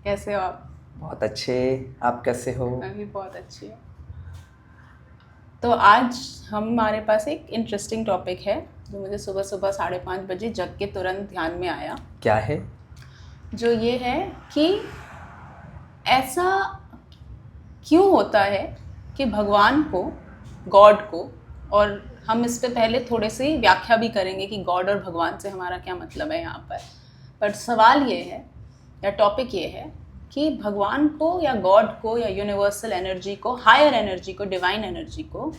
कैसे हो आप? बहुत अच्छे। आप कैसे हो? मैं भी बहुत अच्छी हूँ। तो आज हमारे पास एक इंटरेस्टिंग टॉपिक है जो मुझे सुबह सुबह 5:30 बजे जग के तुरंत ध्यान में आया। क्या है? जो ये है कि ऐसा क्यों होता है कि भगवान को, गॉड को, और हम इस पे पहले थोड़े से व्याख्या भी करेंगे कि गॉड और भगवान से हमारा क्या मतलब है यहाँ पर सवाल ये है या टॉपिक ये है कि भगवान को या गॉड को या यूनिवर्सल एनर्जी को, हायर एनर्जी को, डिवाइन एनर्जी को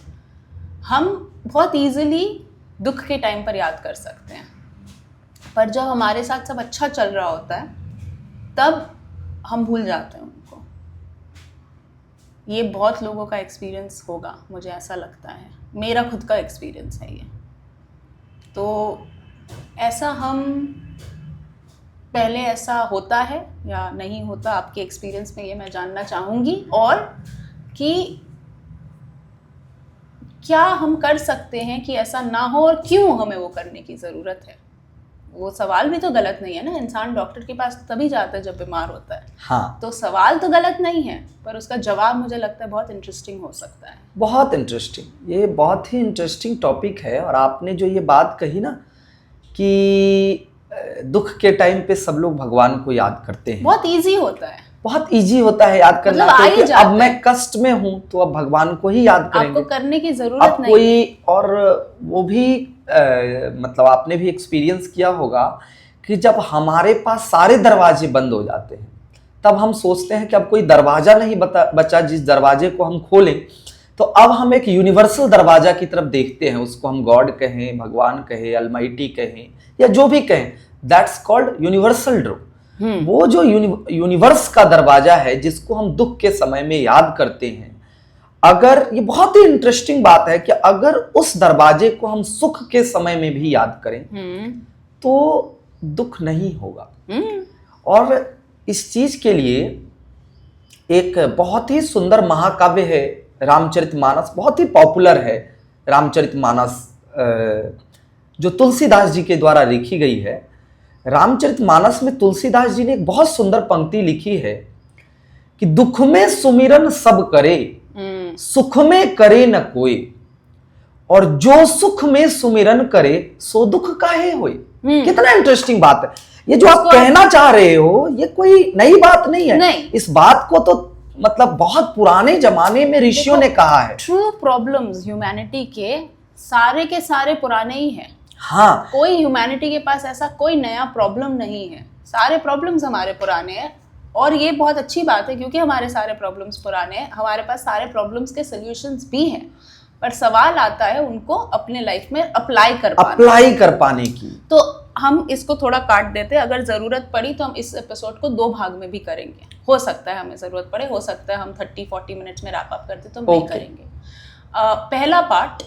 हम बहुत इजीली दुख के टाइम पर याद कर सकते हैं, पर जब हमारे साथ सब अच्छा चल रहा होता है तब हम भूल जाते हैं उनको। ये बहुत लोगों का एक्सपीरियंस होगा, मुझे ऐसा लगता है, मेरा खुद का एक्सपीरियंस है ये। तो ऐसा हम पहले ऐसा होता है या नहीं होता, आपके एक्सपीरियंस में ये मैं जानना चाहूँगी, और कि क्या हम कर सकते हैं कि ऐसा ना हो और क्यों हमें वो करने की ज़रूरत है। वो सवाल भी तो गलत नहीं है ना, इंसान डॉक्टर के पास तभी जाता है जब बीमार होता है। हाँ, तो सवाल तो गलत नहीं है, पर उसका जवाब मुझे लगता है बहुत इंटरेस्टिंग हो सकता है। बहुत इंटरेस्टिंग। ये बहुत ही इंटरेस्टिंग टॉपिक है। और आपने जो ये बात कही ना कि दुख के टाइम पे सब लोग भगवान को याद करते हैं, बहुत इजी होता है, बहुत इजी होता है याद करना। मतलब आ ही क्योंकि जाता अब है। मैं कष्ट में हूं तो अब भगवान को ही याद करेंगे, आपको करने की जरूरत अब नहीं। कोई और वो भी मतलब आपने भी एक्सपीरियंस किया होगा कि जब हमारे पास सारे दरवाजे बंद हो जाते हैं तब हम सोचते हैं कि अब कोई दरवाजा नहीं बचा जिस दरवाजे को हम खोलें। तो अब हम एक यूनिवर्सल दरवाजा की तरफ देखते हैं, उसको हम गॉड कहें, भगवान कहें, अलमाइटी कहें, या जो भी कहें, दैट्स कॉल्ड यूनिवर्सल डोर। वो जो यूनिवर्स का दरवाजा है जिसको हम दुख के समय में याद करते हैं। अगर ये बहुत ही इंटरेस्टिंग बात है कि अगर उस दरवाजे को हम सुख के समय में भी याद करें तो दुख नहीं होगा। और इस चीज के लिए एक बहुत ही सुंदर महाकाव्य है रामचरितमानस, बहुत ही पॉपुलर है रामचरितमानस, जो तुलसीदास जी के द्वारा लिखी गई है। रामचरितमानस में तुलसीदास जी ने एक बहुत सुंदर पंक्ति लिखी है कि दुख में सुमिरन सब करे, सुख में करे न कोई, और जो सुख में सुमिरन करे सो दुख काहे होए। कितना इंटरेस्टिंग बात है। ये जो आप कहना चाह रहे हो ये कोई नई बात नहीं है। नहीं। इस बात को तो मतलब बहुत पुराने जमाने में ऋषियों ने कहा है। ट्रू प्रॉब्लम्स ह्यूमैनिटी के सारे पुराने ही हैं। हाँ, कोई ह्यूमैनिटी के पास ऐसा कोई नया प्रॉब्लम नहीं है, सारे प्रॉब्लम्स हमारे पुराने हैं। और ये बहुत अच्छी बात है क्योंकि हमारे सारे प्रॉब्लम्स पुराने हैं, हमारे पास सारे प्रॉब्लम्स के सॉल्यूशंस भी हैं, पर सवाल आता है उनको अपने लाइफ में अप्लाई कर पाने की। तो हम इसको थोड़ा काट देते हैं, अगर ज़रूरत पड़ी तो हम इस एपिसोड को 2 भाग में भी करेंगे। हो सकता है हमें ज़रूरत पड़े, हो सकता है हम 30-40 मिनट्स में रैप अप करते तो हम नहीं करेंगे। पहला पार्ट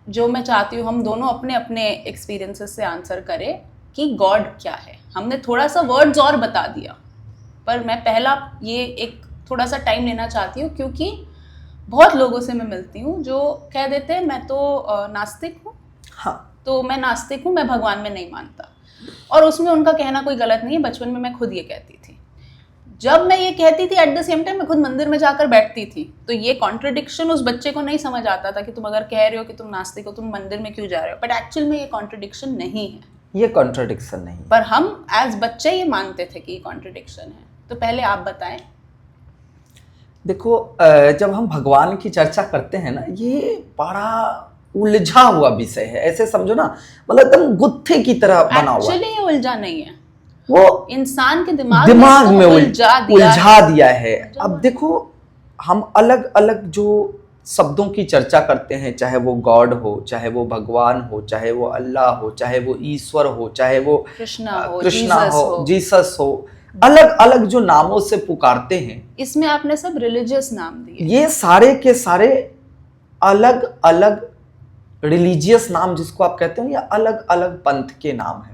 जो मैं चाहती हूँ हम दोनों अपने अपने एक्सपीरियंसेस से आंसर करें कि गॉड क्या है। हमने थोड़ा सा वर्ड्स और बता दिया, पर मैं पहला ये एक थोड़ा सा टाइम लेना चाहती हूँ क्योंकि बहुत लोगों से मैं मिलती हूँ जो कह देते हैं मैं तो नास्तिक हूँ। हाँ, तो मैं नास्तिक हूँ, मैं भगवान में नहीं मानता। और उसमें उनका कहना कोई गलत नहीं है, बचपन में मैं खुद ये कहती थी। जब मैं ये कहती थी एट द सेम टाइम मैं खुद मंदिर में जाकर बैठती थी, तो ये कॉन्ट्रडिक्शन उस बच्चे को नहीं समझ आता था कि तुम अगर कह रहे हो कि तुम नास्तिक हो, तुम मंदिर में क्यों जा रहे हो, बट एक्चुअल में ये कॉन्ट्रडिक्शन नहीं है। ये कॉन्ट्रडिक्शन नहीं, पर हम एज बच्चे ये मानते थे कि ये कॉन्ट्रडिक्शन है। तो पहले आप बताएं। देखो, जब हम भगवान की चर्चा करते हैं ना, ये बड़ा उलझा हुआ विषय है। ऐसे समझो ना, मतलब एकदम गुत्थे की तरह बना हुआ। एक्चुअली ये उलझा नहीं है, वो इंसान के दिमाग में उलझा दिया है। अब देखो, हम अलग अलग जो शब्दों की चर्चा करते हैं, चाहे वो गॉड हो, चाहे वो भगवान हो, चाहे वो अल्लाह हो, चाहे वो ईश्वर हो, चाहे वो कृष्णा हो, जीसस हो, अलग अलग जो नामों से पुकारते हैं, इसमें आपने सब रिलीजियस नाम दिए। ये सारे के सारे अलग अलग रिलीजियस नाम जिसको आप कहते हो, या अलग अलग पंथ के नाम है।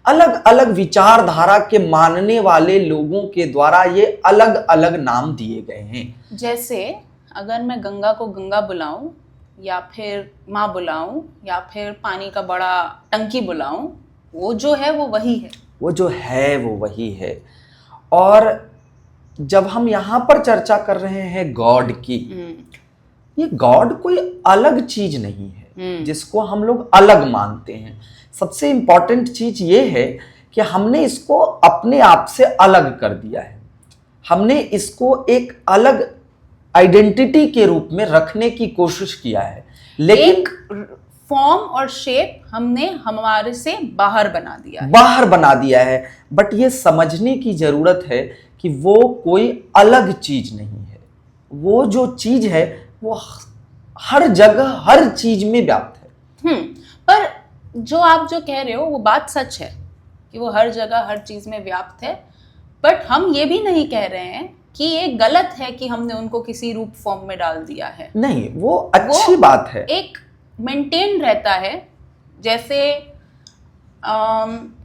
अलग अलग विचारधारा के मानने वाले लोगों के द्वारा ये अलग अलग नाम दिए गए हैं। जैसे अगर मैं गंगा को गंगा बुलाऊं, या फिर माँ बुलाऊं, या फिर पानी का बड़ा टंकी बुलाऊं, वो जो है वो वही है। वो जो है वो वही है। और जब हम यहाँ पर चर्चा कर रहे हैं गॉड की, ये गॉड कोई अलग चीज नहीं है जिसको हम लोग अलग मानते हैं। सबसे इंपॉर्टेंट चीज ये है कि हमने इसको अपने आप से अलग कर दिया है। हमने इसको एक अलग आइडेंटिटी के रूप में रखने की कोशिश किया है, लेकिन एक फॉर्म और शेप हमने हमारे से बाहर बना दिया है। बट ये समझने की जरूरत है कि वो कोई अलग चीज नहीं है। वो जो चीज है वो हर जगह हर चीज में व्याप्त है। पर जो आप जो कह रहे हो वो बात सच है कि वो हर जगह हर चीज में व्याप्त है, बट हम ये भी नहीं कह रहे हैं कि ये गलत है कि हमने उनको किसी रूप फॉर्म में डाल दिया है। नहीं, वो अच्छी बात है, एक मेंटेन रहता है। जैसे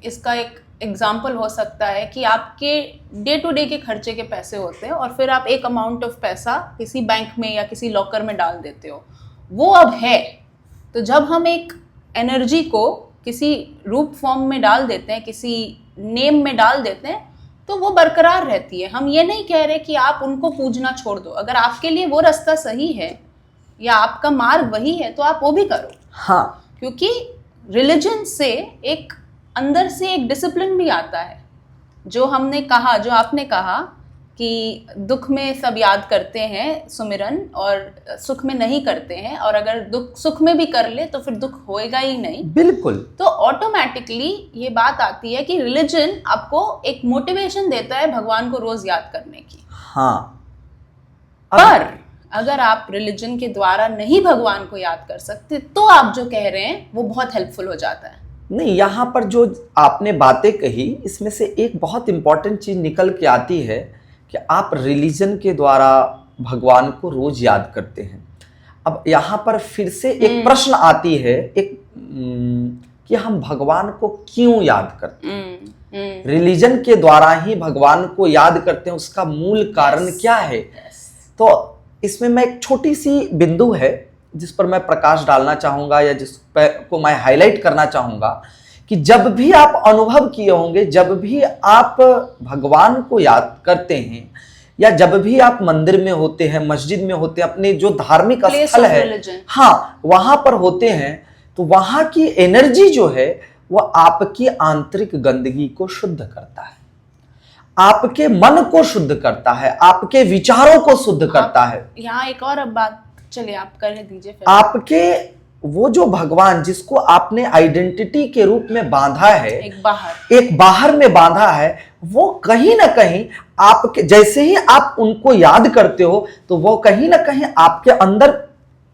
इसका एक एग्जाम्पल हो सकता है कि आपके डे टू डे के खर्चे के पैसे होते हैं और फिर आप एक अमाउंट ऑफ पैसा किसी बैंक में या किसी लॉकर में डाल देते हो, वो अब है। तो जब हम एक एनर्जी को किसी रूप फॉर्म में डाल देते हैं, किसी नेम में डाल देते हैं, तो वो बरकरार रहती है। हम ये नहीं कह रहे कि आप उनको पूजना छोड़ दो। अगर आपके लिए वो रास्ता सही है या आपका मार्ग वही है तो आप वो भी करो। हाँ, क्योंकि रिलीजन से एक अंदर से एक डिसिप्लिन भी आता है। जो हमने कहा, जो आपने कहा कि दुख में सब याद करते हैं सुमिरन और सुख में नहीं करते हैं, और अगर दुख सुख में भी कर ले तो फिर दुख होएगा ही नहीं। बिल्कुल। तो ऑटोमेटिकली ये बात आती है कि रिलीजन आपको एक मोटिवेशन देता है भगवान को रोज याद करने की। हाँ, पर अगर आप रिलीजन के द्वारा नहीं भगवान को याद कर सकते तो आप जो कह रहे हैं वो बहुत हेल्पफुल हो जाता है। नहीं, यहाँ पर जो आपने बातें कही इसमें से एक बहुत इंपॉर्टेंट चीज निकल के आती है कि आप रिलीजन के द्वारा भगवान को रोज याद करते हैं। अब यहाँ पर फिर से एक प्रश्न आती है कि हम भगवान को क्यों याद करते हैं? रिलीजन के द्वारा ही भगवान को याद करते हैं, उसका मूल कारण क्या है? तो इसमें मैं एक छोटी सी बिंदु है जिस पर मैं प्रकाश डालना चाहूंगा या जिस पर को मैं हाईलाइट करना चाहूंगा कि जब भी आप अनुभव किए होंगे, जब भी आप भगवान को याद करते हैं या जब भी आप मंदिर में होते हैं, मस्जिद में होते हैं, अपने जो धार्मिक स्थल है, हाँ, वहां पर होते हैं, तो वहां की एनर्जी जो है वो आपकी आंतरिक गंदगी को शुद्ध करता है, आपके मन को शुद्ध करता है, आपके विचारों को शुद्ध करता है। यहाँ एक और अब बात, चलिए आप कर दीजिए फिर। आपके वो जो भगवान जिसको आपने आइडेंटिटी के रूप में बांधा है, एक बाहर में बांधा है, वो कहीं ना कहीं आपके जैसे ही आप उनको याद करते हो तो वो कहीं ना कहीं आपके अंदर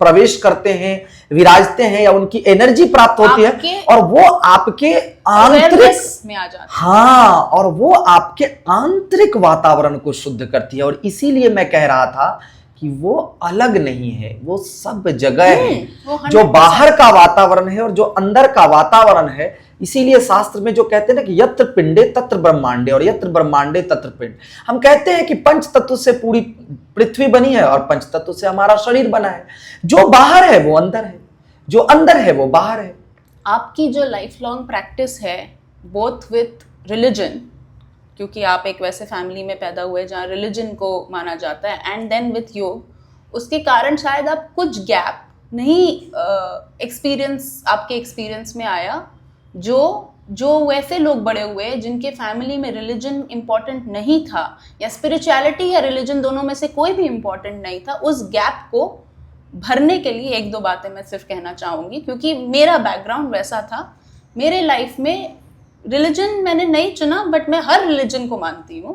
प्रवेश करते हैं, विराजते हैं, या उनकी एनर्जी प्राप्त होती है और वो आपके आंतरिक में आ जाता है। हाँ, और वो आपके आंतरिक वातावरण को शुद्ध करती है। और इसीलिए मैं कह रहा था कि वो अलग नहीं है, वो सब जगह है। जो बाहर का वातावरण है और जो अंदर का वातावरण है, इसीलिए शास्त्र में जो कहते हैं ना कि यत्र पिंडे तत्र ब्रह्मांडे और यत्र ब्रह्मांडे तत्र पिंड। हम कहते हैं कि पंच तत्व से पूरी पृथ्वी बनी है और पंच तत्व से हमारा शरीर बना है। जो बाहर है वो अंदर है, जो अंदर है वो बाहर है। आपकी जो लाइफ लॉन्ग प्रैक्टिस है बोथ विथ रिलीजन, क्योंकि आप एक वैसे फैमिली में पैदा हुए जहाँ रिलीजन को माना जाता है, एंड देन विथ योग, उसके कारण शायद आप कुछ गैप नहीं एक्सपीरियंस आपके एक्सपीरियंस में आया। जो वैसे लोग बड़े हुए जिनके फैमिली में रिलीजन इम्पॉर्टेंट नहीं था, या स्पिरिचुअलिटी या रिलीजन दोनों में से कोई भी इम्पॉर्टेंट नहीं था, उस गैप को भरने के लिए एक दो बातें मैं सिर्फ कहना चाहूँगी। क्योंकि मेरा बैकग्राउंड वैसा था, मेरे लाइफ में रिलीजन मैंने नहीं चुना, बट मैं हर रिलीजन को मानती हूँ,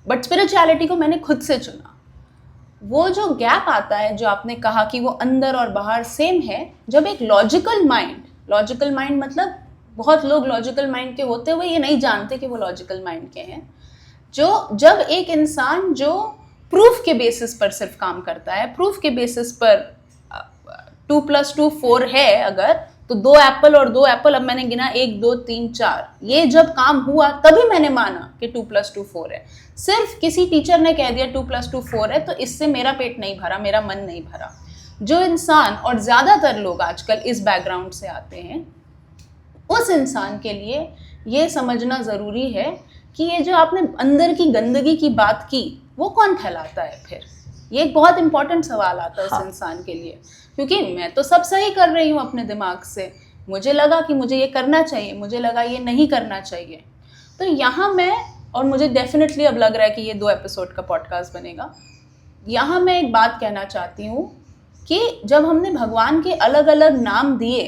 बट स्पिरिचुअलिटी को मैंने खुद से चुना। वो जो गैप आता है, जो आपने कहा कि वो अंदर और बाहर सेम है, जब एक लॉजिकल माइंड मतलब बहुत लोग लॉजिकल माइंड के होते हुए ये नहीं जानते कि वो लॉजिकल माइंड के हैं। जब एक इंसान जो प्रूफ के बेसिस पर सिर्फ काम करता है, प्रूफ के बेसिस पर 2 + 2 4 है अगर, तो 2 एप्पल और 2 एप्पल, अब मैंने गिना 1 2 3 4, ये जब काम हुआ तभी मैंने माना कि 2 + 2 4 है। सिर्फ किसी टीचर ने कह दिया 2 + 2 4 है तो इससे मेरा पेट नहीं भरा, मेरा मन नहीं भरा। जो इंसान, और ज़्यादातर लोग आजकल इस बैकग्राउंड से आते हैं, उस इंसान के लिए ये समझना ज़रूरी है कि ये जो आपने अंदर की गंदगी की बात की वो कौन फैलाता है फिर। ये एक बहुत इंपॉर्टेंट सवाल आता है उस इंसान के लिए, क्योंकि मैं तो सब सही कर रही हूँ अपने दिमाग से, मुझे लगा कि मुझे ये करना चाहिए, मुझे लगा ये नहीं करना चाहिए। तो यहाँ मैं, और मुझे डेफिनेटली अब लग रहा है कि ये 2 एपिसोड का पॉडकास्ट बनेगा, यहाँ मैं एक बात कहना चाहती हूँ कि जब हमने भगवान के अलग अलग नाम दिए,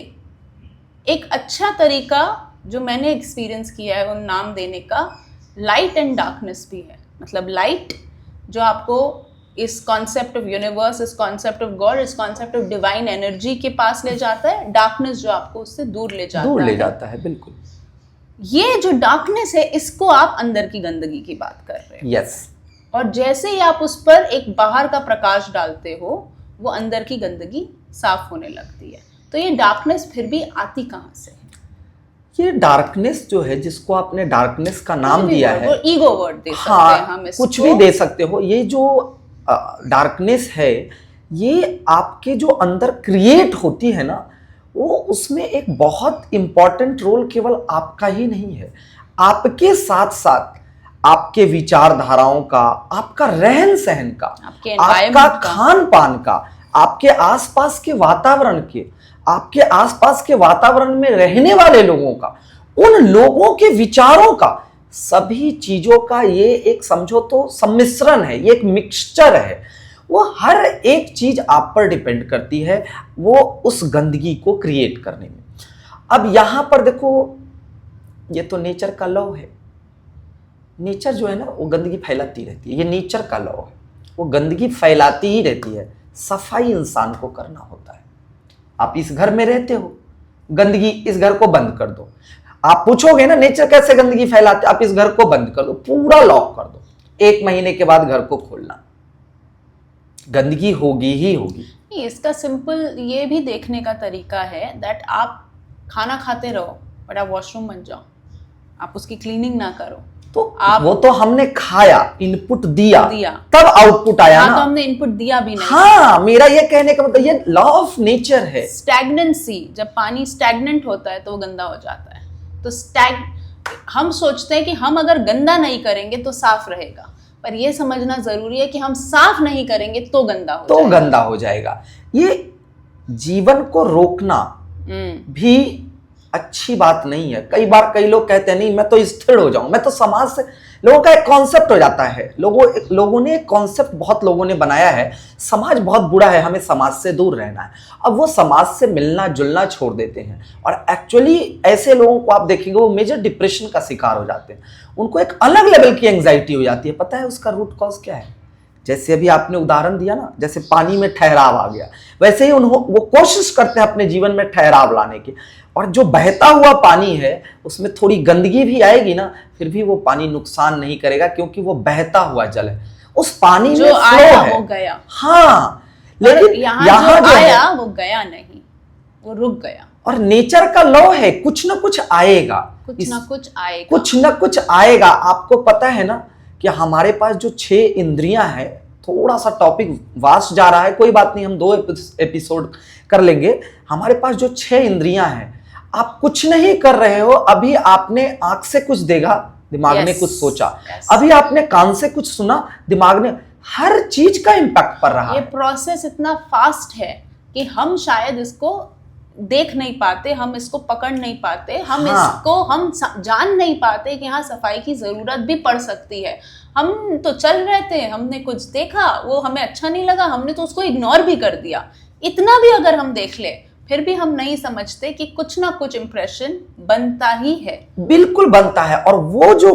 एक अच्छा तरीका जो मैंने एक्सपीरियंस किया है उन नाम देने का, लाइट एंड डार्कनेस भी है। मतलब लाइट जो आपको इस कॉन्सेप्ट ऑफ यूनिवर्स, इस कॉन्सेप्ट ऑफ गॉड, इस कॉन्सेप्ट ऑफ डिवाइन एनर्जी के पास ले जाता है, डार्कनेस जो आपको उससे दूर ले जाता है। बिल्कुल। ये जो डार्कनेस है, इसको आप अंदर की गंदगी की बात कर रहे हैं। यस। और जैसे ही आप उस पर एक बाहर का प्रकाश डालते हो, वो अंदर की गंदगी साफ होने लगती है। तो ये डार्कनेस फिर भी आती कहाँ से है? ये डार्कनेस जो है, जिसको आपने डार्कनेस का नाम दिया है, ईगो वर्ड दे सकते हैं हम इसको, कुछ भी दे सकते हो। ये जो डार्कनेस है, ये आपके जो अंदर क्रिएट होती है ना, वो उसमें एक बहुत इंपॉर्टेंट रोल केवल आपका ही नहीं है, आपके साथ साथ आपके विचारधाराओं का, आपका रहन सहन का, आपका खान पान का, आपके आसपास के वातावरण के, आपके आसपास के वातावरण में रहने वाले लोगों का, उन लोगों के विचारों का, सभी चीजों का ये एक समझो तो सम्मिश्रण है, ये एक मिक्सचर है। वो हर एक चीज आप पर डिपेंड करती है वो उस गंदगी को क्रिएट करने में। अब यहां पर देखो, ये तो नेचर का लॉ है। नेचर जो है ना, वो गंदगी फैलाती रहती है, ये नेचर का लॉ है, वो गंदगी फैलाती ही रहती है। सफाई इंसान को करना होता है। आप इस घर में रहते हो, गंदगी, इस घर को बंद कर दो। आप पूछोगे ना नेचर कैसे गंदगी फैलाते, आप इस घर को बंद कर दो, पूरा लॉक कर दो, 1 महीने के बाद घर को खोलना, गंदगी होगी ही होगी। इसका सिंपल ये भी देखने का तरीका है दैट आप खाना खाते रहो बट आप वॉशरूम मत जाओ, आप उसकी क्लीनिंग ना करो। तो आप, वो तो हमने खाया, इनपुट दिया तब आउटपुट आया ना। तो हमने इनपुट दिया भी नहीं। हाँ, मेरा ये कहने का मतलब ये लॉ ऑफ नेचर है। स्टैग्नेंसी, जब पानी स्टैग्नेंट होता है तो वो गंदा हो जाता है। तो हम सोचते हैं कि हम अगर गंदा नहीं करेंगे तो साफ रहेगा, पर ये समझना जरूरी है कि हम साफ नहीं करेंगे तो गंदा हो जाएगा। ये जीवन को रोकना भी अच्छी बात नहीं है। कई बार लोग कहते हैं नहीं मैं तो स्थिर हो जाऊं, मैं तो समाज से, लोगों का एक कॉन्सेप्ट हो जाता है। लोगों ने एक कॉन्सेप्ट बहुत लोगों ने बनाया है, समाज बहुत बुरा है, हमें समाज से दूर रहना है। अब वो समाज से मिलना जुलना छोड़ देते हैं और एक्चुअली ऐसे लोगों को आप देखेंगे वो मेजर डिप्रेशन का शिकार हो जाते हैं। उनको एक अलग लेवल की एंग्जाइटी हो जाती है। पता है उसका रूट कॉज क्या है? जैसे अभी आपने उदाहरण दिया ना, जैसे पानी में ठहराव आ गया, वैसे ही वो कोशिश करते हैं अपने जीवन में ठहराव लाने की। और जो बहता हुआ पानी है उसमें थोड़ी गंदगी भी आएगी ना, फिर भी वो पानी नुकसान नहीं करेगा क्योंकि वो बहता हुआ जल है। उस पानी जो में आया है, वो गया। हाँ, लेकिन यहाँ जो आया वो गया नहीं, वो रुक गया। और नेचर का लॉ है, कुछ ना कुछ आएगा, कुछ ना कुछ आएगा। आपको पता है ना कि हमारे पास जो 6 इंद्रियां हैं, थोड़ा सा टॉपिक वास्ट जा रहा है, कोई बात नहीं, हम 2 एपिसोड कर लेंगे। हमारे पास जो 6 इंद्रियां हैं, आप कुछ नहीं कर रहे हो, अभी आपने आंख से कुछ देखा, दिमाग ने कुछ सोचा, अभी आपने कान से कुछ सुना, दिमाग ने, हर चीज का इंपैक्ट पड़ रहा है। ये प्रोसेस इतना फास्ट है कि हम शायद इसको देख नहीं पाते, हम इसको पकड़ नहीं पाते, हम जान नहीं पाते कि हाँ सफाई की जरूरत भी पड़ सकती है। हम तो चल रहे थे, हमने कुछ देखा, वो हमें अच्छा नहीं लगा, हमने तो उसको इग्नोर भी कर दिया। इतना भी अगर हम देख ले, फिर भी हम नहीं समझते कि कुछ ना कुछ इंप्रेशन बनता ही है। बिल्कुल बनता है। और वो जो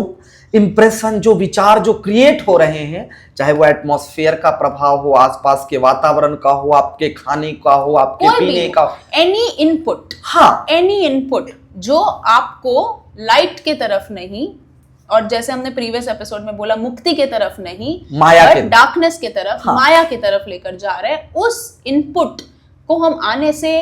इंप्रेशन, जो विचार जो क्रिएट हो रहे हैं, चाहे वो एटमॉस्फेयर का प्रभाव हो, आसपास के वातावरण का हो, आपके खाने का हो, आपके पीने का हो, एनी इनपुट, हाँ, एनी इनपुट जो आपको लाइट के तरफ नहीं, और जैसे हमने प्रीवियस एपिसोड में बोला, मुक्ति के तरफ नहीं, माया के, डार्कनेस के तरफ, हाँ, माया की तरफ लेकर जा रहे हैं, उस इनपुट को हम आने से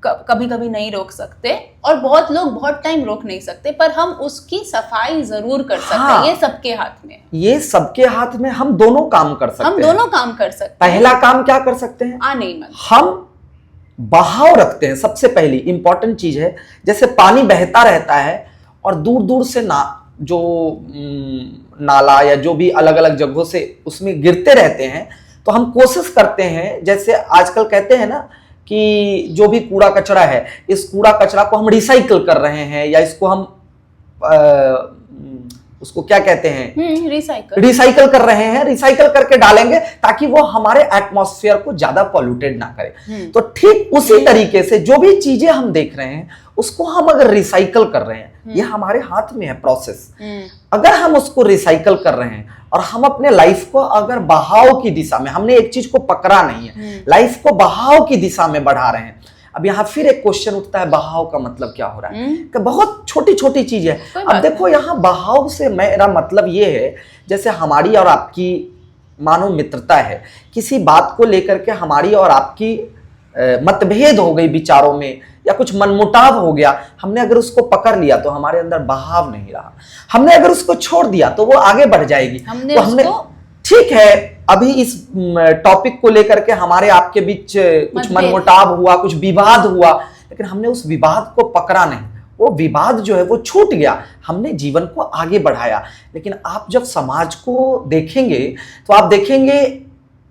कभी कभी नहीं रोक सकते, और बहुत लोग बहुत टाइम रोक नहीं सकते, पर हम उसकी सफाई जरूर कर सकते हैं। हाँ, ये सबके हाथ में है, ये सबके हाथ में। हम दोनों काम कर सकते हैं, हम दोनों काम कर सकते हैं। पहला काम क्या कर सकते हैं? नहीं मन, हम बहाव रखते हैं। सबसे पहली इंपॉर्टेंट चीज है, जैसे पानी बहता रहता है और दूर दूर से जो नाला या जो भी अलग अलग जगहों से उसमें गिरते रहते हैं। तो हम कोशिश करते हैं, जैसे आजकल कहते हैं ना कि जो भी कूड़ा कचरा है, इस कूड़ा कचरा को हम रिसाइकल कर रहे हैं, या इसको हम उसको क्या कहते हैं, रिसाइकल कर रहे हैं, रिसाइकल करके डालेंगे ताकि वो हमारे एटमॉस्फेयर को ज्यादा पॉल्यूटेड ना करे। तो ठीक उसी तरीके से जो भी चीजें हम देख रहे हैं उसको हम अगर रिसाइकल कर रहे हैं, ये हमारे हाथ में है प्रोसेस। अगर हम उसको रिसाइकल कर रहे हैं और हम अपने लाइफ को अगर बहाव की दिशा में, हमने एक चीज को पकड़ा नहीं है, लाइफ को बहाव की दिशा में बढ़ा रहे हैं। अब यहाँ फिर एक क्वेश्चन उठता है, बहाव का मतलब क्या हो रहा है? कि बहुत छोटी छोटी चीज है। अब देखो यहाँ बहाव से मेरा मतलब ये है, जैसे हमारी और आपकी मानो मित्रता है, किसी बात को लेकर के हमारी और आपकी मतभेद हो गई विचारों में, या कुछ मनमुटाव हो गया, हमने अगर उसको पकड़ लिया तो हमारे अंदर बहाव नहीं रहा। हमने अगर उसको छोड़ दिया तो वो आगे बढ़ जाएगी। हमने ठीक है, अभी इस टॉपिक को लेकर के हमारे आपके बीच कुछ मनमुटाव हुआ, कुछ विवाद हुआ, लेकिन हमने उस विवाद को पकड़ा नहीं, वो विवाद जो है वो छूट गया, हमने जीवन को आगे बढ़ाया। लेकिन आप जब समाज को देखेंगे तो आप देखेंगे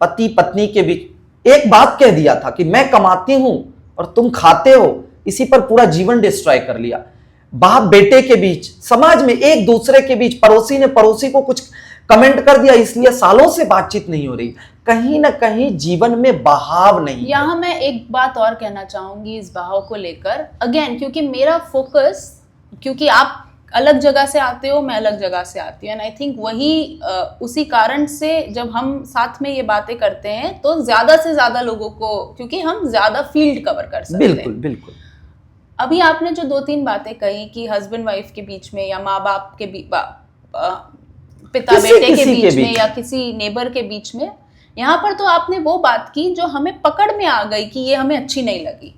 पति पत्नी के बीच एक बात कह दिया था कि मैं कमाती हूं और तुम खाते हो, इसी पर पूरा जीवन डिस्ट्रॉय कर लिया। बाप बेटे के बीच, समाज में एक दूसरे के बीच, पड़ोसी ने पड़ोसी को कुछ कमेंट कर दिया, इसलिए सालों से बातचीत नहीं हो रही। कहीं ना कहीं जीवन में बहाव नहीं। यहाँ मैं एक बात और कहना चाहूंगी इस बहाव को लेकर, अगेन क्योंकि मेरा फोकस, क्योंकि आप अलग जगह से आते हो, मैं अलग जगह से आती हूँ, एंड आई थिंक वही उसी कारण से जब हम साथ में ये बातें करते हैं तो ज्यादा से ज्यादा लोगों को, क्योंकि हम ज्यादा फील्ड कवर कर सकते हैं। बिल्कुल बिल्कुल। अभी आपने जो 2-3 बातें कही कि हस्बैंड वाइफ के बीच में, या माँ बाप के पिता बेटे के बीच में, या किसी नेबर के बीच में, यहाँ पर तो आपने वो बात की जो हमें पकड़ में आ गई कि ये हमें अच्छी नहीं लगी।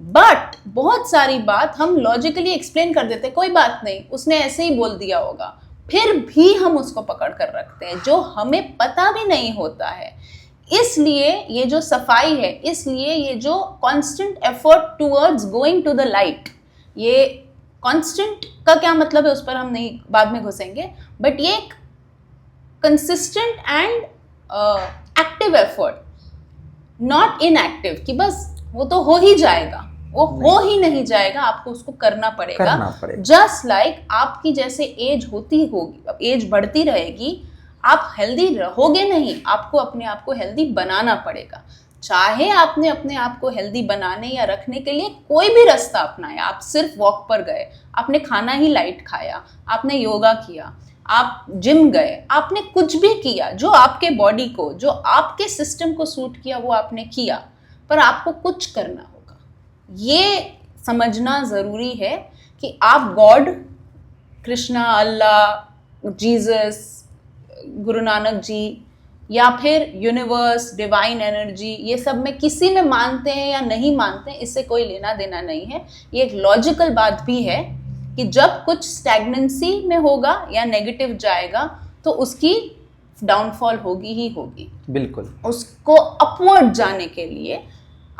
बट बहुत सारी बात हम लॉजिकली एक्सप्लेन कर देते, कोई बात नहीं, उसने ऐसे ही बोल दिया होगा, फिर भी हम उसको पकड़ कर रखते हैं जो हमें पता भी नहीं होता है। इसलिए ये जो सफाई है, इसलिए ये जो constant effort towards going to the light, ये कांस्टेंट का क्या मतलब है उस पर हम नहीं बाद में घुसेंगे, बट ये एक consistent and active effort, not inactive कि बस वो तो हो ही जाएगा, वो हो ही नहीं जाएगा, आपको उसको करना पड़ेगा। जस्ट लाइक आपकी जैसे एज होती होगी, एज बढ़ती रहेगी, आप हेल्दी रहोगे नहीं, आपको अपने आप को हेल्दी बनाना पड़ेगा। चाहे आपने अपने आप को हेल्दी बनाने या रखने के लिए कोई भी रास्ता अपनाया, आप सिर्फ वॉक पर गए, आपने खाना ही लाइट खाया, आपने योगा किया, आप जिम गए, आपने कुछ भी किया जो आपके बॉडी को, जो आपके सिस्टम को सूट किया, वो आपने किया, पर आपको कुछ करना होगा। ये समझना ज़रूरी है कि आप गॉड, कृष्णा, अल्लाह, जीसस, गुरु नानक जी, या फिर यूनिवर्स, डिवाइन एनर्जी, ये सब में किसी में मानते हैं या नहीं मानते हैं, इससे कोई लेना देना नहीं है। ये एक लॉजिकल बात भी है कि जब कुछ स्टैग्नेंसी में होगा या नेगेटिव जाएगा तो उसकी डाउनफॉल होगी ही होगी। बिल्कुल। उसको अपवर्ड जाने के लिए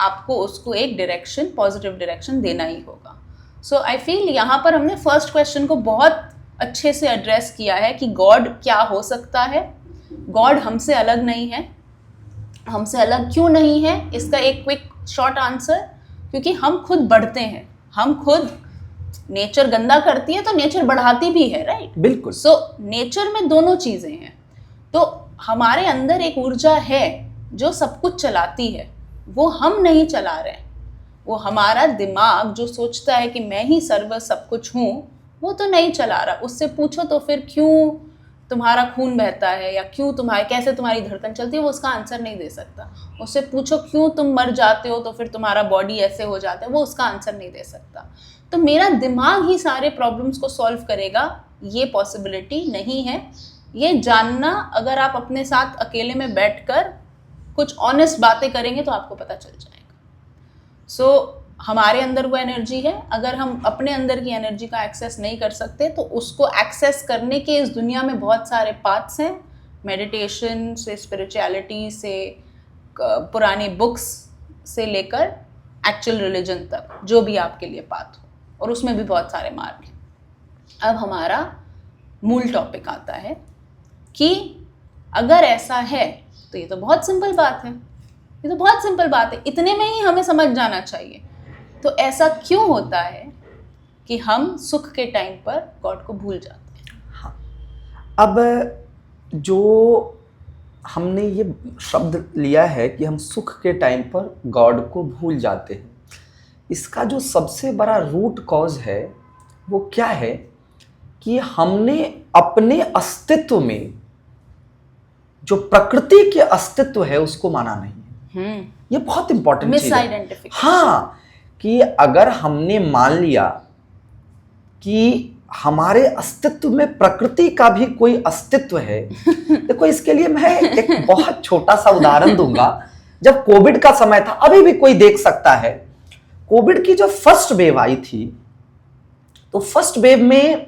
आपको उसको एक डायरेक्शन, पॉजिटिव डायरेक्शन देना ही होगा। सो आई फील यहाँ पर हमने फर्स्ट क्वेश्चन को बहुत अच्छे से एड्रेस किया है कि गॉड क्या हो सकता है। गॉड हमसे अलग नहीं है। हमसे अलग क्यों नहीं है, इसका एक क्विक शॉर्ट आंसर, क्योंकि हम खुद बढ़ते हैं, हम खुद, नेचर गंदा करती है तो नेचर बढ़ाती भी है, राइट? बिल्कुल। सो नेचर में दोनों चीजें हैं। तो हमारे अंदर एक ऊर्जा है जो सब कुछ चलाती है, वो हम नहीं चला रहे। वो हमारा दिमाग जो सोचता है कि मैं ही सर्व सब कुछ हूँ, वो तो नहीं चला रहा। उससे पूछो तो फिर क्यों तुम्हारा खून बहता है या क्यों कैसे तुम्हारी धड़कन चलती है, वो उसका आंसर नहीं दे सकता। उससे पूछो क्यों तुम मर जाते हो तो फिर तुम्हारा बॉडी ऐसे हो जाता है, वो उसका आंसर नहीं दे सकता। तो मेरा दिमाग ही सारे प्रॉब्लम्स को सॉल्व करेगा, ये पॉसिबिलिटी नहीं है। ये जानना, अगर आप अपने साथ अकेले में बैठकर कुछ ऑनेस्ट बातें करेंगे तो आपको पता चल जाएगा। सो हमारे अंदर वो एनर्जी है। अगर हम अपने अंदर की एनर्जी का एक्सेस नहीं कर सकते तो उसको एक्सेस करने के इस दुनिया में बहुत सारे पाथ्स हैं, मेडिटेशन से, स्पिरिचुअलिटी से, पुरानी बुक्स से लेकर एक्चुअल रिलीजन तक, जो भी आपके लिए पाथ हो, और उसमें भी बहुत सारे मार्ग हैं। अब हमारा मूल टॉपिक आता है कि अगर ऐसा है तो ये तो बहुत सिंपल बात है, ये तो बहुत सिंपल बात है, इतने में ही हमें समझ जाना चाहिए। तो ऐसा क्यों होता है कि हम सुख के टाइम पर गॉड को भूल जाते हैं? हाँ, अब जो हमने ये शब्द लिया है कि हम सुख के टाइम पर गॉड को भूल जाते हैं, इसका जो सबसे बड़ा रूट कॉज है वो क्या है कि हमने अपने अस्तित्व में जो प्रकृति के अस्तित्व है उसको माना नहीं है। ये बहुत इंपॉर्टेंट चीज है। हाँ, कि अगर हमने मान लिया कि हमारे अस्तित्व में प्रकृति का भी कोई अस्तित्व है। देखो, इसके लिए मैं एक बहुत छोटा सा उदाहरण दूंगा। जब कोविड का समय था, अभी भी कोई देख सकता है, कोविड की जो फर्स्ट वेव आई थी, तो फर्स्ट वेव में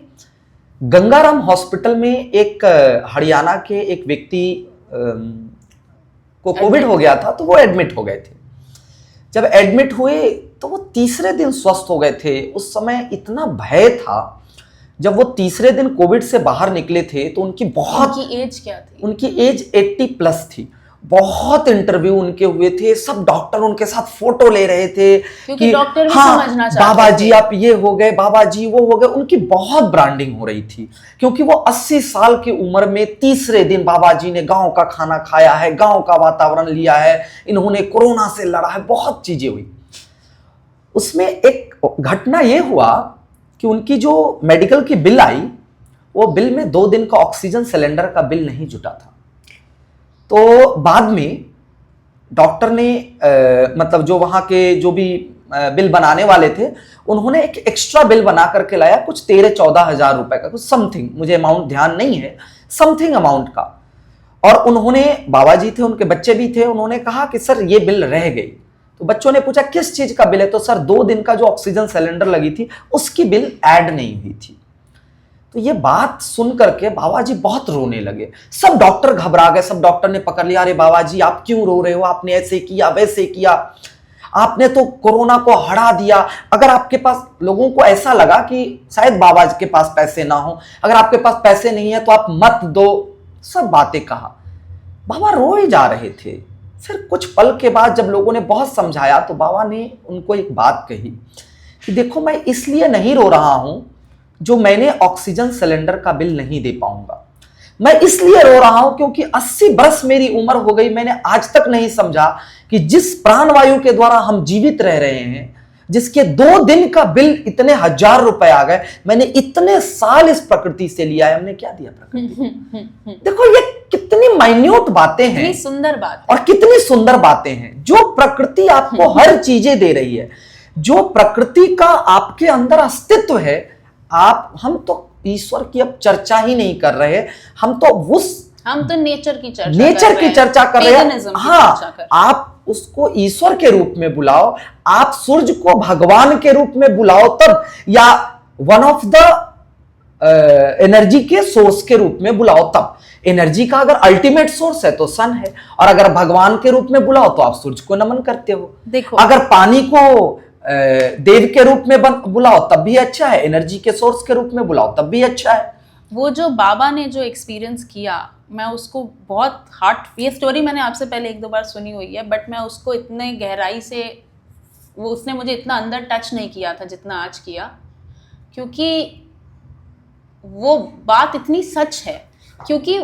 गंगाराम हॉस्पिटल में एक हरियाणा के एक व्यक्ति को कोविड हो गया था, तो वो एडमिट हो गए थे। जब एडमिट हुए तो वो तीसरे दिन स्वस्थ हो गए थे। उस समय इतना भय था। जब वो तीसरे दिन कोविड से बाहर निकले थे तो उनकी एज क्या थी? उनकी एज 80+ थी। बहुत इंटरव्यू उनके हुए थे, सब डॉक्टर उनके साथ फोटो ले रहे थे कि डॉक्टर भी हाँ, समझना चाहते बाबा जी आप ये हो गए, बाबा जी वो हो गए। उनकी बहुत ब्रांडिंग हो रही थी, क्योंकि वो 80 साल की उम्र में तीसरे दिन बाबा जी ने गांव का खाना खाया है, गांव का वातावरण लिया है, इन्होंने कोरोना से लड़ा है, बहुत चीजें हुई। उसमें एक घटना ये हुआ कि उनकी जो मेडिकल की बिल आई, वो बिल में 2 दिन का ऑक्सीजन सिलेंडर का बिल नहीं जुटा था। तो बाद में डॉक्टर ने मतलब जो वहां के जो भी बिल बनाने वाले थे, उन्होंने एक एक्स्ट्रा बिल बना करके लाया, कुछ 13-14 हजार रुपए का, कुछ समथिंग, मुझे अमाउंट ध्यान नहीं है, समथिंग अमाउंट का। और उन्होंने, बाबा जी थे, उनके बच्चे भी थे, उन्होंने कहा कि सर ये बिल रह गई। तो बच्चों ने पूछा किस चीज का बिल है? तो सर 2 दिन का जो ऑक्सीजन सिलेंडर लगी थी उसकी बिल ऐड नहीं हुई थी। तो ये बात सुन करके बाबा जी बहुत रोने लगे। सब डॉक्टर घबरा गए, सब डॉक्टर ने पकड़ लिया, अरे बाबा जी आप क्यों रो रहे हो, आपने ऐसे किया वैसे किया, आपने तो कोरोना को हरा दिया। अगर आपके पास, लोगों को ऐसा लगा कि शायद बाबा जी के पास पैसे ना हो, अगर आपके पास पैसे नहीं है तो आप मत दो, सब बातें कहा। बाबा रो ही जा रहे थे। फिर कुछ पल के बाद जब लोगों ने बहुत समझाया तो बाबा ने उनको एक बात कही कि देखो, मैं इसलिए नहीं रो रहा हूं जो मैंने ऑक्सीजन सिलेंडर का बिल नहीं दे पाऊंगा, मैं इसलिए रो रहा हूं क्योंकि 80 बरस मेरी उम्र हो गई, मैंने आज तक नहीं समझा कि जिस प्राणवायु के द्वारा हम जीवित रह रहे हैं, जिसके 2 दिन का बिल इतने हजार रुपए आ गए, मैंने इतने साल इस प्रकृति से लिया है, हमने क्या दिया प्रकृति? देखो ये कितनी माइन्यूट बातें हैं, सुंदर बात और कितनी सुंदर बातें हैं। जो प्रकृति आपको हर चीजें दे रही है, जो प्रकृति का आपके अंदर अस्तित्व है, हम तो ईश्वर की अब चर्चा ही नहीं कर रहे, हम तो नेचर की चर्चा कर रहे हैं। हाँ, आप उसको ईश्वर के रूप में बुलाओ, आप सूरज को भगवान के रूप में बुलाओ तब, या वन ऑफ द एनर्जी के सोर्स के रूप में बुलाओ तब। एनर्जी का अगर अल्टीमेट सोर्स है तो सन है, और अगर भगवान के रूप में बुलाओ तो आप सूरज को नमन करते हो। देखो, अगर पानी को देव के रूप में बुलाओ तब भी अच्छा है, एनर्जी के सोर्स के रूप में बुलाओ तब भी अच्छा है। वो जो बाबा ने जो एक्सपीरियंस किया, मैं उसको बहुत ये स्टोरी मैंने आपसे पहले 1-2 बार सुनी हुई है, बट मैं उसको इतने गहराई से, वो उसने मुझे इतना अंदर टच नहीं किया था जितना आज किया, क्योंकि वो बात इतनी सच है। क्योंकि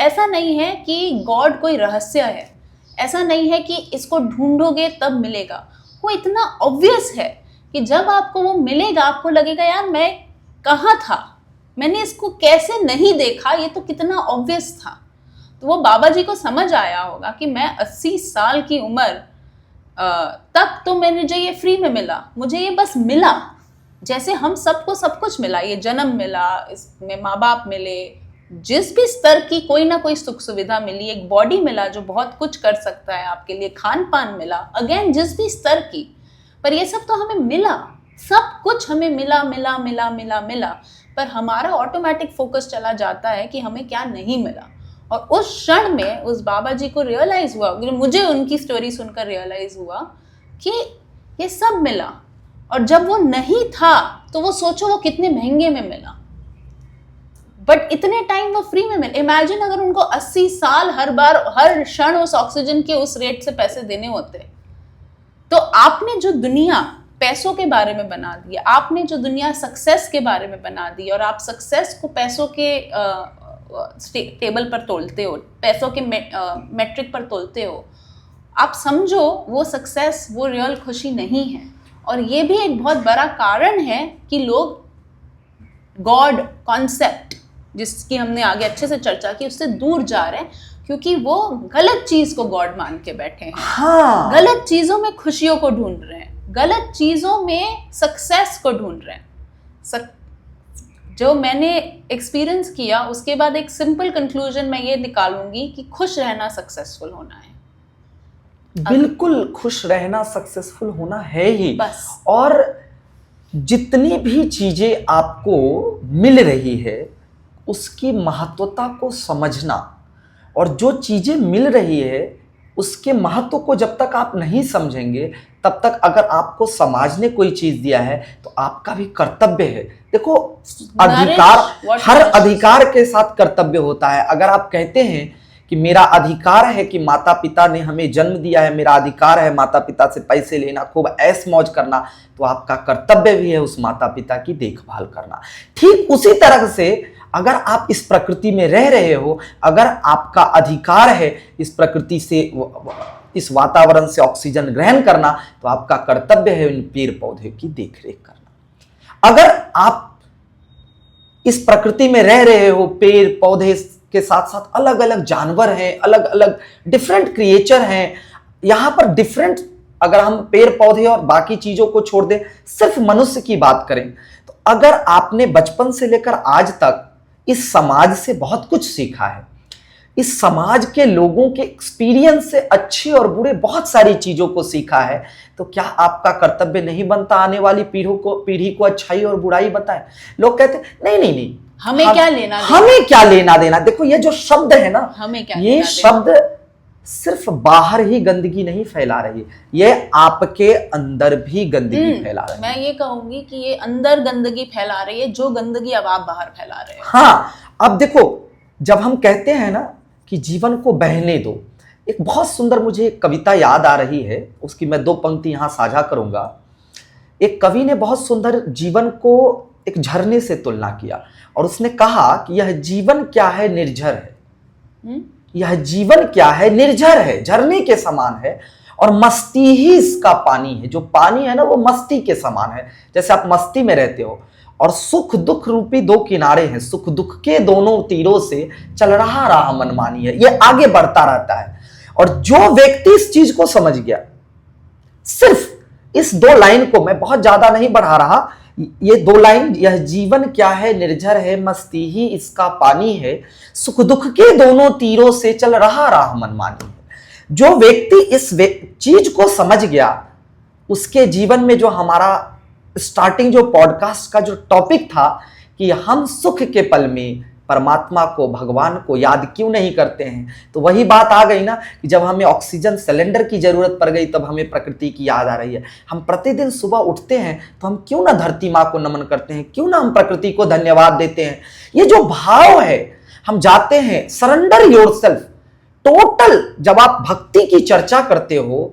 ऐसा नहीं है कि गॉड कोई रहस्य है, ऐसा नहीं है कि इसको ढूंढोगे तब मिलेगा। वो इतना ऑब्वियस है कि जब आपको वो मिलेगा आपको लगेगा यार मैं कहाँ था, मैंने इसको कैसे नहीं देखा, ये तो कितना ऑब्वियस था। तो वो बाबा जी को समझ आया होगा कि मैं 80 साल की उम्र तक तो मुझे ये फ्री में मिला, मुझे ये बस मिला, जैसे हम सबको सब कुछ मिला, ये जन्म मिला, इसमें माँ बाप मिले, जिस भी स्तर की कोई ना कोई सुख सुविधा मिली, एक बॉडी मिला जो बहुत कुछ कर सकता है आपके लिए, खान पान मिला, अगेन जिस भी स्तर की, पर ये सब तो हमें मिला, सब कुछ हमें मिला मिला मिला मिला मिला, पर हमारा ऑटोमेटिक फोकस चला जाता है कि हमें क्या नहीं मिला। और उस क्षण में उस बाबा जी को रियलाइज हुआ, मुझे उनकी स्टोरी सुनकर रियलाइज हुआ कि ये सब मिला, और जब वो नहीं था तो वो सोचो वो कितने महंगे में मिला, बट इतने टाइम वो फ्री में मिले। इमेजिन अगर उनको 80 साल हर बार हर क्षण उस ऑक्सीजन के उस रेट से पैसे देने होते। तो आपने जो दुनिया पैसों के बारे में बना दी, आपने जो दुनिया सक्सेस के बारे में बना दी, और आप सक्सेस को पैसों के टेबल पर तोलते हो, पैसों के मेट्रिक पर तोलते हो, आप समझो वो सक्सेस, वो रियल खुशी नहीं है। और ये भी एक बहुत बड़ा कारण है कि लोग गॉड कॉन्सेप्ट, जिसकी हमने आगे अच्छे से चर्चा की, उससे दूर जा रहे हैं, क्योंकि वो गलत चीज को गॉड मान के बैठे हैं। हाँ, गलत चीजों में खुशियों को ढूंढ रहे हैं, गलत चीजों में सक्सेस को ढूंढ रहे हैं। जो मैंने एक्सपीरियंस किया, उसके बाद एक सिंपल कंक्लूजन मैं ये निकालूंगी कि खुश रहना सक्सेसफुल होना है। बिल्कुल, खुश रहना सक्सेसफुल होना है ही। बस। और जितनी भी चीजें आपको मिल रही है उसकी महत्वता को समझना, और जो चीजें मिल रही है उसके महत्व को जब तक आप नहीं समझेंगे, तब तक अगर आपको समाज ने कोई चीज दिया है तो आपका भी कर्तव्य है। देखो, अधिकार, हर अधिकार के साथ कर्तव्य होता है। अगर आप कहते हैं कि मेरा अधिकार है कि माता पिता ने हमें जन्म दिया है, मेरा अधिकार है माता पिता से पैसे लेना, खूब ऐश मौज करना, तो आपका कर्तव्य भी है उस माता पिता की देखभाल करना। ठीक उसी तरह से अगर आप इस प्रकृति में रह रहे हो, अगर आपका अधिकार है इस प्रकृति से, इस वातावरण से ऑक्सीजन ग्रहण करना, तो आपका कर्तव्य है उन पेड़ पौधे की देखरेख करना। अगर आप इस प्रकृति में रह रहे हो, पेड़ पौधे के साथ साथ अलग अलग जानवर हैं, अलग अलग डिफरेंट क्रिएचर हैं, यहां पर डिफरेंट, अगर हम पेड़ पौधे और बाकी चीजों को छोड़ दें, सिर्फ मनुष्य की बात करें, तो अगर आपने बचपन से लेकर आज तक इस समाज से बहुत कुछ सीखा है, इस समाज के लोगों के एक्सपीरियंस से अच्छे और बुरे बहुत सारी चीजों को सीखा है, तो क्या आपका कर्तव्य नहीं बनता आने वाली पीढ़ी को अच्छाई और बुराई बताए? लोग कहते नहीं नहीं नहीं, हमें क्या लेना देना? हमें क्या लेना देना। देखो, ये जो शब्द है ना, हमें क्या ये शब्द सिर्फ बाहर ही गंदगी नहीं फैला रही है, ये आपके अंदर भी गंदगी फैला रही है। मैं ये कहूंगी कि ये अंदर गंदगी फैला रही है, जो गंदगी अब आप बाहर फैला रहे हो। हाँ, अब देखो, जब हम कहते हैं ना कि जीवन को बहने दो, एक बहुत सुंदर मुझे एक कविता याद आ रही है, उसकी मैं 2 पंक्ति यहां साझा करूंगा। एक कवि ने बहुत सुंदर जीवन को एक झरने से तुलना किया, और उसने कहा कि यह जीवन क्या है, निर्झर है। यह जीवन क्या है, निर्झर है, झरने के समान है, और मस्ती ही इसका पानी है। जो पानी है ना, वो मस्ती के समान है। जैसे आप मस्ती में रहते हो, और सुख दुख रूपी 2 किनारे हैं, सुख दुख के दोनों तीरों से चल रहा राह मनमानी है, ये आगे बढ़ता रहता है। और जो व्यक्ति इस चीज को समझ गया, सिर्फ इस 2 लाइन को, मैं बहुत ज्यादा नहीं बढ़ा रहा, ये 2 लाइन, यह जीवन क्या है, निर्झर है, मस्ती ही इसका पानी है, सुख दुख के दोनों तीरों से चल रहा राह मनमानी है। जो व्यक्ति इस चीज को समझ गया, उसके जीवन में, जो हमारा स्टार्टिंग जो पॉडकास्ट का जो टॉपिक था कि हम सुख के पल में परमात्मा को, भगवान को याद क्यों नहीं करते हैं, तो वही बात आ गई ना कि जब हमें ऑक्सीजन सिलेंडर की जरूरत पड़ गई, तब हमें प्रकृति की याद आ रही है। हम प्रतिदिन सुबह उठते हैं तो हम क्यों ना धरती माँ को नमन करते हैं, क्यों ना हम प्रकृति को धन्यवाद देते हैं। ये जो भाव है, हम जाते हैं, सरेंडर योरसेल्फ टोटल। जब आप भक्ति की चर्चा करते हो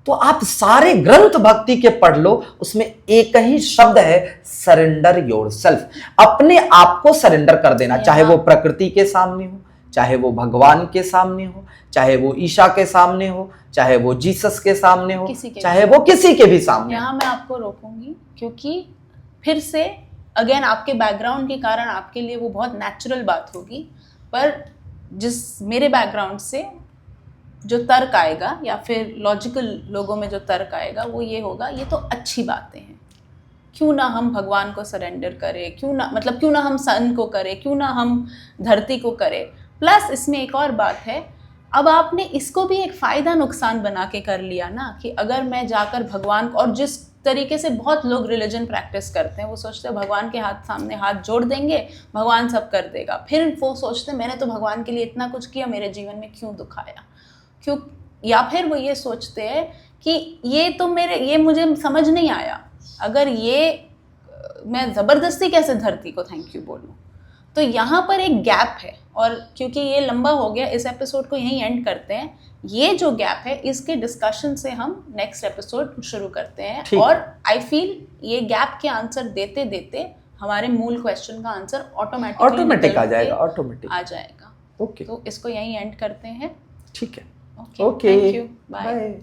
तो आप सारे ग्रंथ भक्ति के पढ़ लो, उसमें एक ही शब्द है, सरेंडर योरसेल्फ। अपने आप को सरेंडर कर देना, चाहे वो प्रकृति के सामने हो, चाहे वो भगवान के सामने हो, चाहे वो ईशा के सामने हो, चाहे वो जीसस के सामने हो, चाहे वो किसी के भी सामने। यहाँ मैं आपको रोकूंगी, क्योंकि फिर से अगेन आपके बैकग्राउंड के कारण आपके लिए वो बहुत नेचुरल बात होगी, पर जिस मेरे बैकग्राउंड से जो तर्क आएगा, या फिर लॉजिकल लोगों में जो तर्क आएगा, वो ये होगा, ये तो अच्छी बातें हैं, क्यों ना हम भगवान को सरेंडर करें, क्यों ना हम सन को करें, क्यों ना हम धरती को करें। प्लस इसमें एक और बात है, अब आपने इसको भी एक फ़ायदा नुकसान बना के कर लिया ना, कि अगर मैं जाकर भगवान, और जिस तरीके से बहुत लोग रिलीजन प्रैक्टिस करते हैं, वो सोचते हैं भगवान के सामने हाथ जोड़ देंगे, भगवान सब कर देगा। फिर वो सोचते हैं मैंने तो भगवान के लिए इतना कुछ किया, मेरे जीवन में क्यों दुख आया, क्यों। या फिर वो ये सोचते हैं कि ये मुझे समझ नहीं आया, अगर ये मैं ज़बरदस्ती कैसे धरती को थैंक यू बोलूँ। तो यहाँ पर एक गैप है, और क्योंकि ये लंबा हो गया, इस एपिसोड को यहीं एंड करते हैं। ये जो गैप है इसके डिस्कशन से हम नेक्स्ट एपिसोड शुरू करते हैं, और आई फील ये गैप के आंसर देते देते हमारे मूल क्वेश्चन का आंसर ऑटोमेटिक आ जाएगा, ऑटोमेटिक आ जाएगा। ओके, तो इसको यहीं एंड करते हैं। ठीक है, ओके, थैंक यू, बाय।